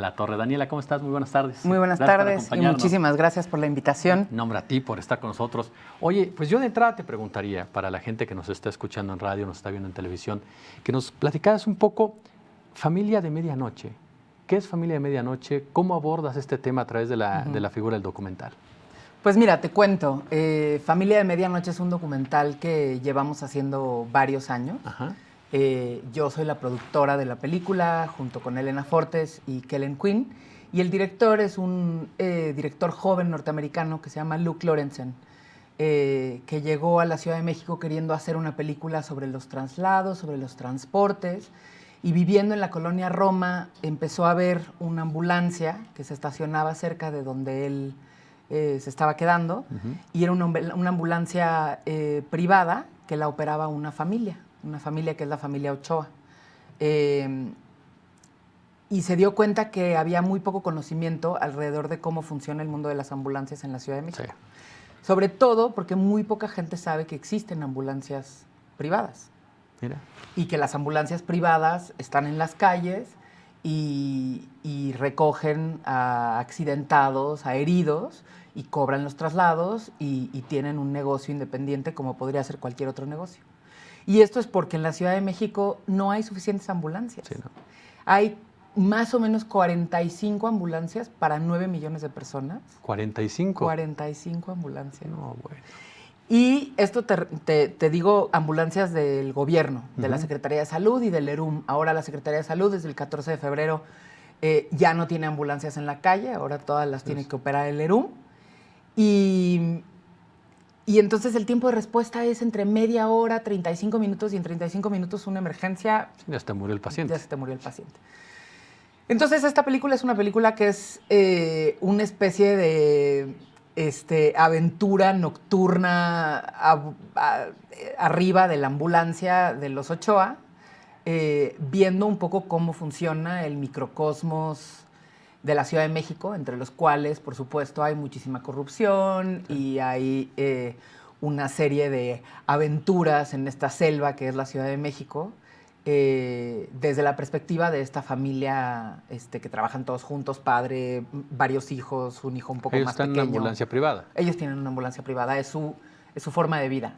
La Torre. Daniela, ¿cómo estás? Muy buenas tardes. Muy buenas tardes y muchísimas gracias por la invitación. Nombre a ti por estar con nosotros. Oye, pues yo de entrada te preguntaría, para la gente que nos está escuchando en radio, nos está viendo en televisión, que nos platicaras un poco Familia de Medianoche. ¿Qué es Familia de Medianoche? ¿Cómo abordas este tema a través de la figura del documental? Pues mira, te cuento. Familia de Medianoche es un documental que llevamos haciendo varios años. Ajá. Yo soy la productora de la película, junto con Elena Fortes y Kellen Quinn. Y el director es un director joven norteamericano que se llama Luke Lorenzen, que llegó a la Ciudad de México queriendo hacer una película sobre los traslados, sobre los transportes. Y viviendo en la colonia Roma, empezó a ver una ambulancia que se estacionaba cerca de donde él se estaba quedando. Y era una ambulancia privada que la operaba una familia que es la familia Ochoa. Y se dio cuenta que había muy poco conocimiento alrededor de cómo funciona el mundo de las ambulancias en la Ciudad de México. Sí. Sobre todo porque muy poca gente sabe que existen ambulancias privadas. Mira. Y que las ambulancias privadas están en las calles y recogen a accidentados, a heridos, y cobran los traslados y tienen un negocio independiente como podría ser cualquier otro negocio. Y esto es porque en la Ciudad de México no hay suficientes ambulancias. Sí, ¿no? Hay más o menos 45 ambulancias para 9 millones de personas. ¿45? 45 ambulancias. No, bueno. Y esto te digo ambulancias del gobierno, de la Secretaría de Salud y del ERUM. Ahora la Secretaría de Salud, desde el 14 de febrero, ya no tiene ambulancias en la calle, ahora todas las tiene que operar el ERUM. Y entonces el tiempo de respuesta es entre media hora, 35 minutos, y en 35 minutos una emergencia... Ya se te murió el paciente. Ya se te murió el paciente. Entonces esta película es una película que es una especie de aventura nocturna arriba de la ambulancia de los Ochoa, viendo un poco cómo funciona el microcosmos de la Ciudad de México, entre los cuales, por supuesto, hay muchísima corrupción y hay una serie de aventuras en esta selva que es la Ciudad de México, desde la perspectiva de esta familia que trabajan todos juntos, padre, varios hijos, un hijo un poco más pequeño. Ellos están en una ambulancia privada. Ellos tienen una ambulancia privada, es su forma de vida.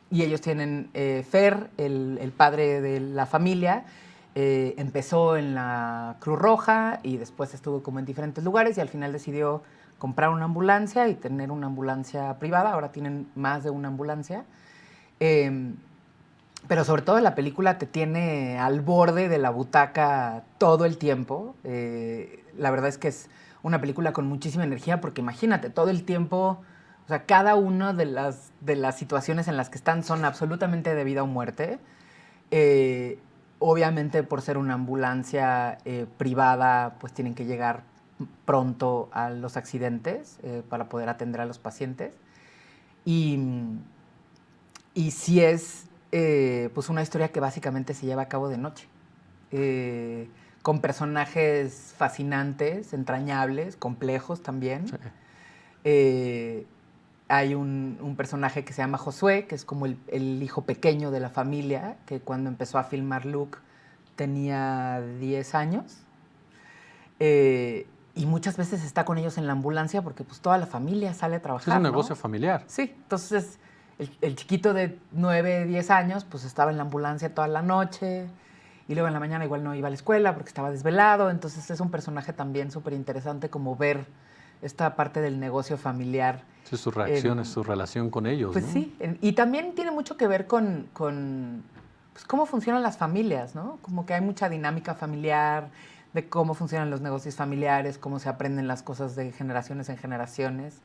Y ellos tienen Fer, el padre de la familia, empezó en la Cruz Roja y después estuvo como en diferentes lugares y al final decidió comprar una ambulancia y tener una ambulancia privada. Ahora tienen más de una ambulancia. Pero sobre todo la película te tiene al borde de la butaca todo el tiempo. La verdad es que es una película con muchísima energía porque imagínate, todo el tiempo, o sea, cada una de las situaciones en las que están son absolutamente de vida o muerte. Obviamente, por ser una ambulancia privada, pues tienen que llegar pronto a los accidentes para poder atender a los pacientes. Y sí es pues una historia que básicamente se lleva a cabo de noche, con personajes fascinantes, entrañables, complejos también. Sí. Hay un personaje que se llama Josué, que es como el hijo pequeño de la familia, que cuando empezó a filmar Luke tenía 10 años. Y muchas veces está con ellos en la ambulancia porque pues toda la familia sale a trabajar. Es un negocio familiar. Sí, entonces el chiquito de 9, 10 años pues estaba en la ambulancia toda la noche y luego en la mañana igual no iba a la escuela porque estaba desvelado. Entonces es un personaje también súper interesante como ver esta parte del negocio familiar. Sí, sus reacciones, su relación con ellos. Pues ¿no? Sí, y también tiene mucho que ver con pues, cómo funcionan las familias, ¿no? Como que hay mucha dinámica familiar, de cómo funcionan los negocios familiares, cómo se aprenden las cosas de generaciones en generaciones.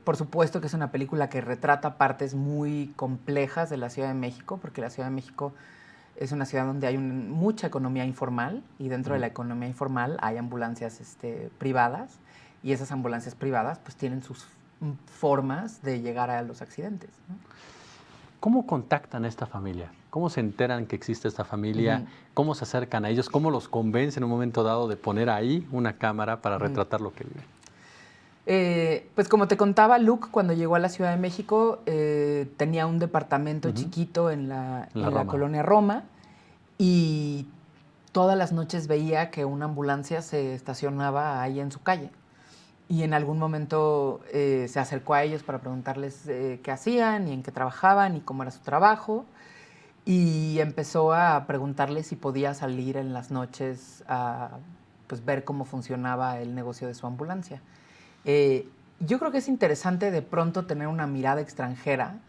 Por supuesto que es una película que retrata partes muy complejas de la Ciudad de México, porque la Ciudad de México es una ciudad donde hay mucha economía informal y dentro de la economía informal hay ambulancias privadas y esas ambulancias privadas pues tienen sus formas de llegar a los accidentes, ¿no? ¿Cómo contactan a esta familia? ¿Cómo se enteran que existe esta familia? ¿Cómo se acercan a ellos? ¿Cómo los convencen en un momento dado de poner ahí una cámara para retratar lo que viven? Pues como te contaba, Luke cuando llegó a la Ciudad de México tenía un departamento chiquito en la colonia Roma y todas las noches veía que una ambulancia se estacionaba ahí en su calle. Y en algún momento se acercó a ellos para preguntarles qué hacían y en qué trabajaban y cómo era su trabajo. Y empezó a preguntarles si podía salir en las noches a pues, ver cómo funcionaba el negocio de su ambulancia. Yo creo que es interesante de pronto tener una mirada extranjera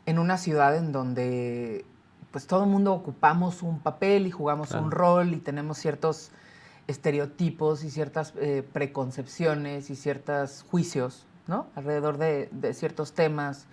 en una ciudad en donde pues todo el mundo ocupamos un papel y jugamos un rol y tenemos ciertos estereotipos y ciertas preconcepciones y ciertos juicios, ¿no? Alrededor de ciertos temas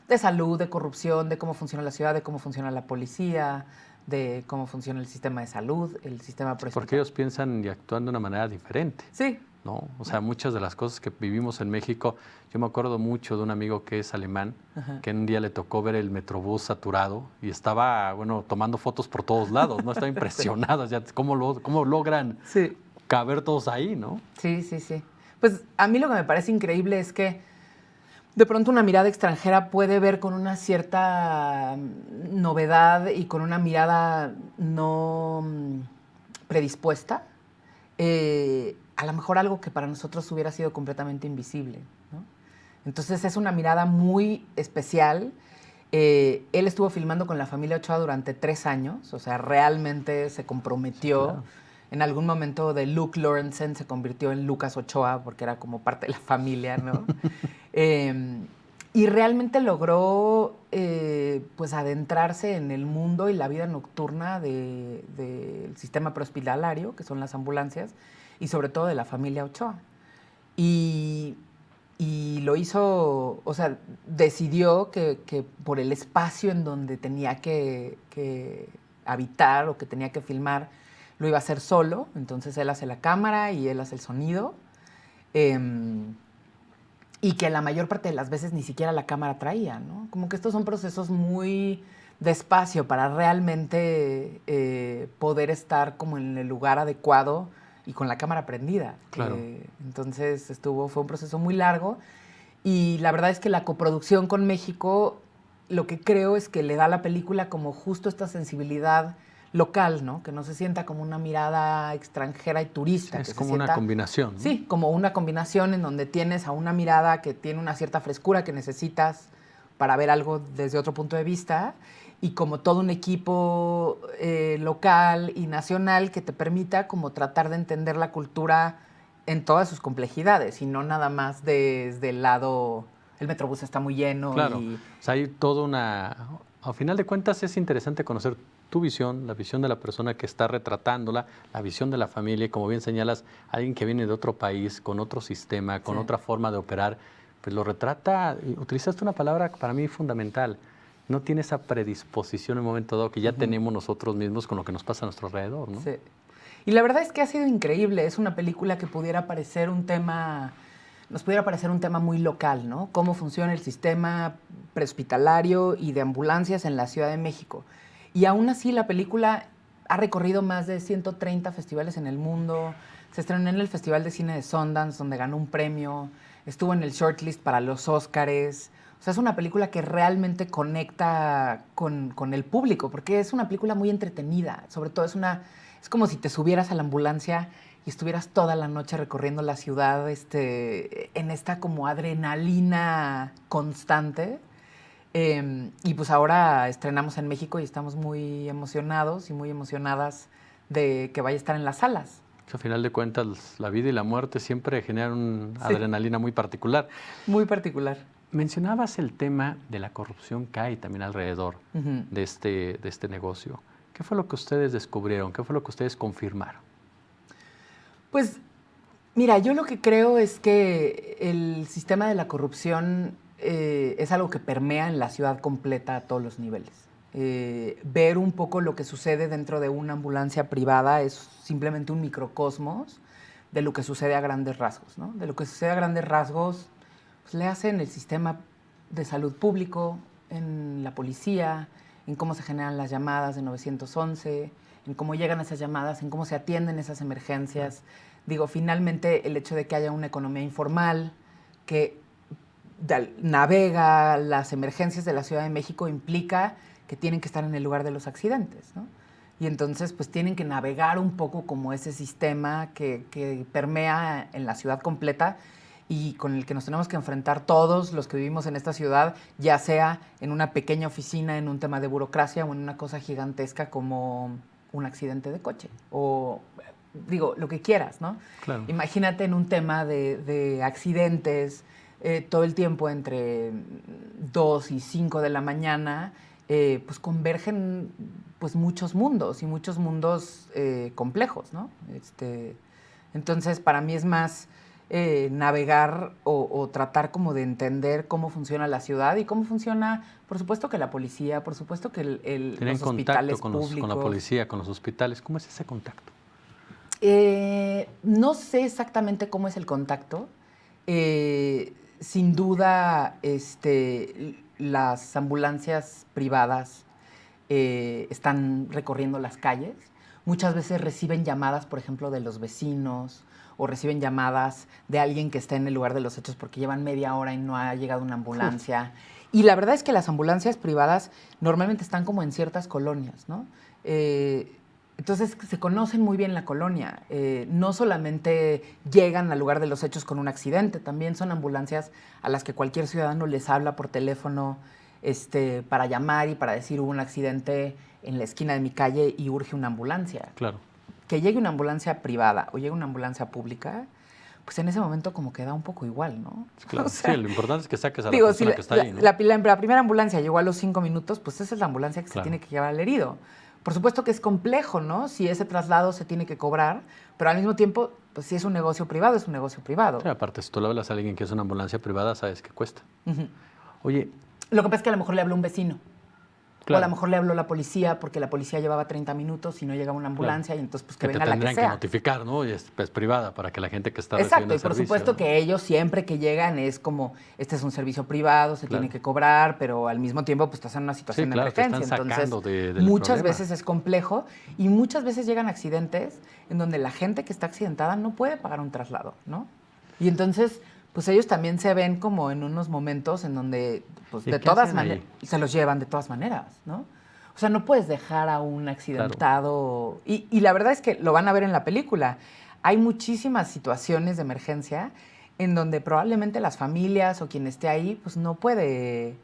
de salud, de corrupción, de cómo funciona la ciudad, de cómo funciona la policía, de cómo funciona el sistema de salud, el sistema presupuestario. Porque ellos piensan y actúan de una manera diferente. Sí. ¿No? O sea, muchas de las cosas que vivimos en México, yo me acuerdo mucho de un amigo que es alemán, que en un día le tocó ver el Metrobús saturado y estaba, bueno, tomando fotos por todos lados, ¿no? Estaba impresionado, o sea, cómo logran caber todos ahí, ¿no? Sí, sí, sí. Pues a mí lo que me parece increíble es que de pronto una mirada extranjera puede ver con una cierta novedad y con una mirada no predispuesta a lo mejor algo que para nosotros hubiera sido completamente invisible, ¿no? Entonces es una mirada muy especial. Él estuvo filmando con la familia Ochoa durante 3 años, o sea, realmente se comprometió. Sí, claro. En algún momento de Luke Lorenzen se convirtió en Lucas Ochoa porque era como parte de la familia, ¿no? Y realmente logró pues adentrarse en el mundo y la vida nocturna del sistema prehospitalario, que son las ambulancias, y sobre todo de la familia Ochoa. Y lo hizo, o sea, decidió que por el espacio en donde tenía que habitar o que tenía que filmar, lo iba a hacer solo. Entonces él hace la cámara y él hace el sonido. Y que la mayor parte de las veces ni siquiera la cámara traía, ¿no? Como que estos son procesos muy despacio para realmente poder estar como en el lugar adecuado y con la cámara prendida. Claro. Entonces fue un proceso muy largo y la verdad es que la coproducción con México lo que creo es que le da a la película como justo esta sensibilidad local, ¿no? Que no se sienta como una mirada extranjera y turista. Sí, es como una combinación, ¿no? Sí, como una combinación en donde tienes a una mirada que tiene una cierta frescura que necesitas para ver algo desde otro punto de vista y como todo un equipo local y nacional que te permita como tratar de entender la cultura en todas sus complejidades y no nada más desde el lado, el Metrobús está muy lleno. Claro, o sea, hay toda una... Al final de cuentas es interesante conocer tu visión, la visión de la persona que está retratándola, la visión de la familia, y como bien señalas, alguien que viene de otro país, con otro sistema, con otra forma de operar, pues lo retrata, utilizaste una palabra para mí fundamental, no tiene esa predisposición en un momento dado que ya tenemos nosotros mismos con lo que nos pasa a nuestro alrededor, ¿no? Sí. Y la verdad es que ha sido increíble, es una película que pudiera parecer un tema... Nos pudiera parecer un tema muy local, ¿no? Cómo funciona el sistema prehospitalario y de ambulancias en la Ciudad de México. Y aún así la película ha recorrido más de 130 festivales en el mundo. Se estrenó en el Festival de Cine de Sundance, donde ganó un premio. Estuvo en el shortlist para los Óscares. O sea, es una película que realmente conecta con el público, porque es una película muy entretenida. Sobre todo es como si te subieras a la ambulancia y estuvieras toda la noche recorriendo la ciudad en esta como adrenalina constante. Y pues ahora estrenamos en México y estamos muy emocionados y muy emocionadas de que vaya a estar en las salas. Al final de cuentas, la vida y la muerte siempre generan una adrenalina muy particular. Muy particular. Mencionabas el tema de la corrupción que hay también alrededor de este negocio. ¿Qué fue lo que ustedes descubrieron? ¿Qué fue lo que ustedes confirmaron? Pues, mira, yo lo que creo es que el sistema de la corrupción es algo que permea en la ciudad completa a todos los niveles. Ver un poco lo que sucede dentro de una ambulancia privada es simplemente un microcosmos de lo que sucede a grandes rasgos, ¿no? De lo que sucede a grandes rasgos, pues le hacen el sistema de salud público, en la policía, en cómo se generan las llamadas de 911, en cómo llegan esas llamadas, en cómo se atienden esas emergencias. Digo, finalmente el hecho de que haya una economía informal que navega las emergencias de la Ciudad de México implica que tienen que estar en el lugar de los accidentes, ¿no? Y entonces pues tienen que navegar un poco como ese sistema que permea en la ciudad completa y con el que nos tenemos que enfrentar todos los que vivimos en esta ciudad, ya sea en una pequeña oficina, en un tema de burocracia o en una cosa gigantesca como un accidente de coche o, digo, lo que quieras, ¿no? Claro. Imagínate en un tema de accidentes todo el tiempo entre 2 y 5 de la mañana, pues convergen pues muchos mundos y muchos mundos complejos, ¿no? Entonces, para mí es más navegar o tratar como de entender cómo funciona la ciudad y cómo funciona, por supuesto que la policía, por supuesto que ¿Tienen los hospitales contacto públicos. con la policía, con los hospitales? ¿Cómo es ese contacto? No sé exactamente cómo es el contacto. Sin duda, las ambulancias privadas están recorriendo las calles. Muchas veces reciben llamadas, por ejemplo, de los vecinos o reciben llamadas de alguien que está en el lugar de los hechos porque llevan media hora y no ha llegado una ambulancia. Y la verdad es que las ambulancias privadas normalmente están como en ciertas colonias, ¿no? Entonces se conocen muy bien la colonia. No solamente llegan al lugar de los hechos con un accidente, también son ambulancias a las que cualquier ciudadano les habla por teléfono para llamar y para decir hubo un accidente en la esquina de mi calle y urge una ambulancia. Claro. Que llegue una ambulancia privada o llegue una ambulancia pública, pues en ese momento como que da un poco igual, ¿no? Claro. O sea, Sí, lo importante es que saques a la digo, persona si que está ahí, ¿no? la primera ambulancia llegó a los 5 minutos, pues esa es la ambulancia que se Claro. tiene que llevar al herido. Por supuesto que es complejo, ¿no? Si ese traslado se tiene que cobrar, pero al mismo tiempo, pues si es un negocio privado, es un negocio privado. Sí, aparte, si tú le hablas a alguien que es una ambulancia privada, sabes que cuesta. Ujú. Oye, Lo que pasa es que a lo mejor le habló un vecino. claro. O a lo mejor le habló la policía porque la policía llevaba 30 minutos y no llegaba una ambulancia y entonces pues que te venga la que tendrían que sea. notificar, ¿no? Y es privada para que la gente que está Exacto, recibiendo y el por servicio, supuesto ¿no? que ellos siempre que llegan es como, este es un servicio privado, se Claro. tiene que cobrar, pero al mismo tiempo pues estás en una situación Sí, de claro, te emergencia. están sacando Entonces, del muchas problema. veces es complejo y muchas veces llegan accidentes en donde la gente que está accidentada no puede pagar un traslado, ¿no? Y entonces, pues ellos también se ven como en unos momentos en donde, pues ¿Y de qué todas hacen maneras, ahí? se los llevan de todas maneras, ¿no? O sea, no puedes dejar a un accidentado. Y la verdad es que lo van a ver en la película. Hay muchísimas situaciones de emergencia en donde probablemente las familias o quien esté ahí, pues no puede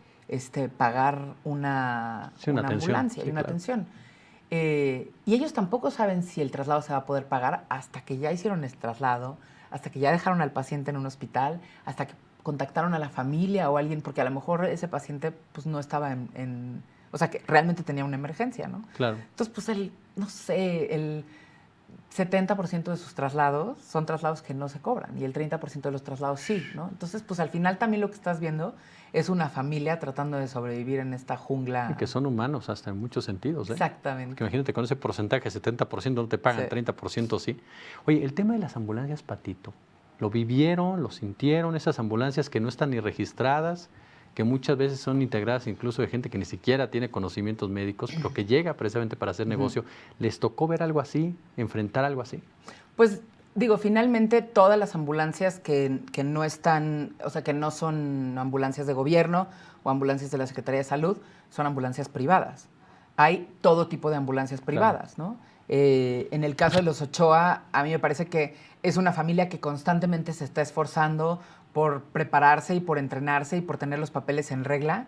pagar una, Sí, una atención, ambulancia sí, y una claro. atención. Y ellos tampoco saben si el traslado se va a poder pagar hasta que ya hicieron el traslado, hasta que ya dejaron al paciente en un hospital, hasta que contactaron a la familia o alguien, porque a lo mejor ese paciente pues no estaba o sea, que realmente tenía una emergencia, ¿no? Claro. Entonces, pues no sé, el 70% de sus traslados son traslados que no se cobran y el 30% de los traslados sí, ¿no? Entonces, pues al final también lo que estás viendo es una familia tratando de sobrevivir en esta jungla. Y que son humanos hasta en muchos sentidos, ¿eh? Exactamente. Porque imagínate, con ese porcentaje, 70% no te pagan, Sí. 30% sí. Oye, el tema de las ambulancias, Patito, ¿lo vivieron, lo sintieron? Esas ambulancias que no están ni registradas, que muchas veces son integradas incluso de gente que ni siquiera tiene conocimientos médicos, pero que llega precisamente para hacer negocio. ¿Les tocó ver algo así, enfrentar algo así? Pues digo, finalmente todas las ambulancias que no están, o sea, que no son ambulancias de gobierno o ambulancias de la Secretaría de Salud, son ambulancias privadas. Hay todo tipo de ambulancias privadas, ¿no? En el caso de los Ochoa, a mí me parece que es una familia que constantemente se está esforzando por prepararse y por entrenarse y por tener los papeles en regla.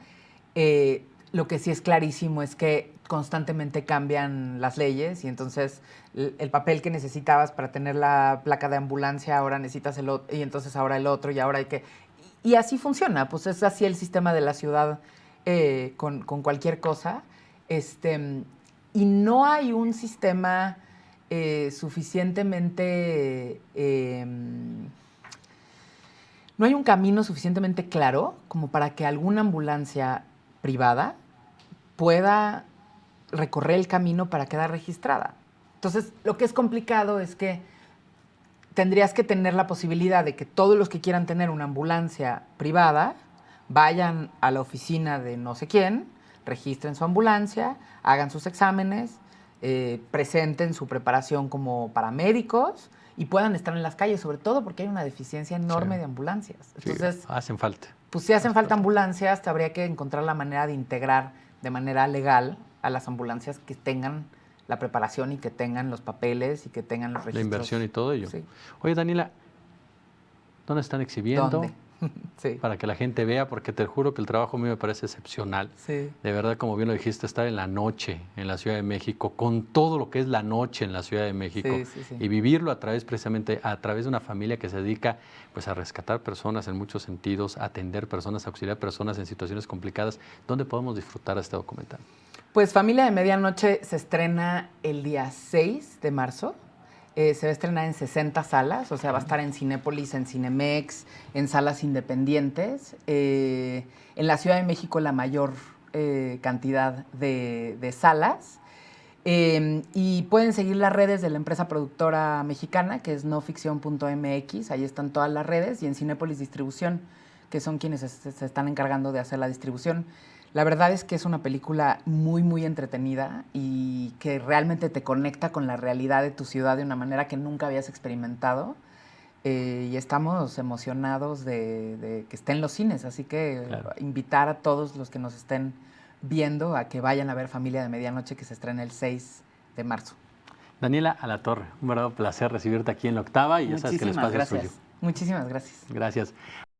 Lo que sí es clarísimo es que constantemente cambian las leyes y entonces el papel que necesitabas para tener la placa de ambulancia, ahora necesitas el otro, y entonces ahora el otro, y ahora hay que... Y así funciona, pues es así el sistema de la ciudad con cualquier cosa. Y no hay un sistema suficientemente... no hay un camino suficientemente claro como para que alguna ambulancia privada pueda recorrer el camino para quedar registrada. Entonces, lo que es complicado es que tendrías que tener la posibilidad de que todos los que quieran tener una ambulancia privada vayan a la oficina de no sé quién, registren su ambulancia, hagan sus exámenes, presenten su preparación como paramédicos y puedan estar en las calles, sobre todo porque hay una deficiencia enorme Sí. de ambulancias. Sí, Entonces, hacen falta. pues si hacen falta ambulancias, te habría que encontrar la manera de integrar de manera legal a las ambulancias que tengan la preparación y que tengan los papeles y que tengan los registros. La inversión y todo ello. Sí. Oye, Daniela, ¿dónde están exhibiendo? ¿Dónde? Sí. Para que la gente vea, porque te juro que el trabajo mío me parece excepcional. Sí. De verdad, como bien lo dijiste, estar en la noche en la Ciudad de México, con todo lo que es la noche en la Ciudad de México, Sí. y vivirlo precisamente a través de una familia que se dedica pues a rescatar personas en muchos sentidos, a atender personas, a auxiliar personas en situaciones complicadas. ¿Dónde podemos disfrutar este documental? Pues Familia de Medianoche se estrena el día 6 de marzo. Se va a estrenar en 60 salas, o sea, va a estar en Cinépolis, en Cinemex, en salas independientes. En la Ciudad de México la mayor cantidad de salas. Y pueden seguir las redes de la empresa productora mexicana, que es noficción.mx, ahí están todas las redes, y en Cinépolis Distribución, que son quienes se están encargando de hacer la distribución. La verdad es que es una película muy, muy entretenida y que realmente te conecta con la realidad de tu ciudad de una manera que nunca habías experimentado. Y estamos emocionados de que esté en los cines, así que Claro. invitar a todos los que nos estén viendo a que vayan a ver Familia de Medianoche, que se estrena el 6 de marzo. Daniela Alatorre, un verdadero placer recibirte aquí en La Octava y ya sabes que el Muchísimas espacio es gracias. suyo. Muchísimas gracias. Gracias.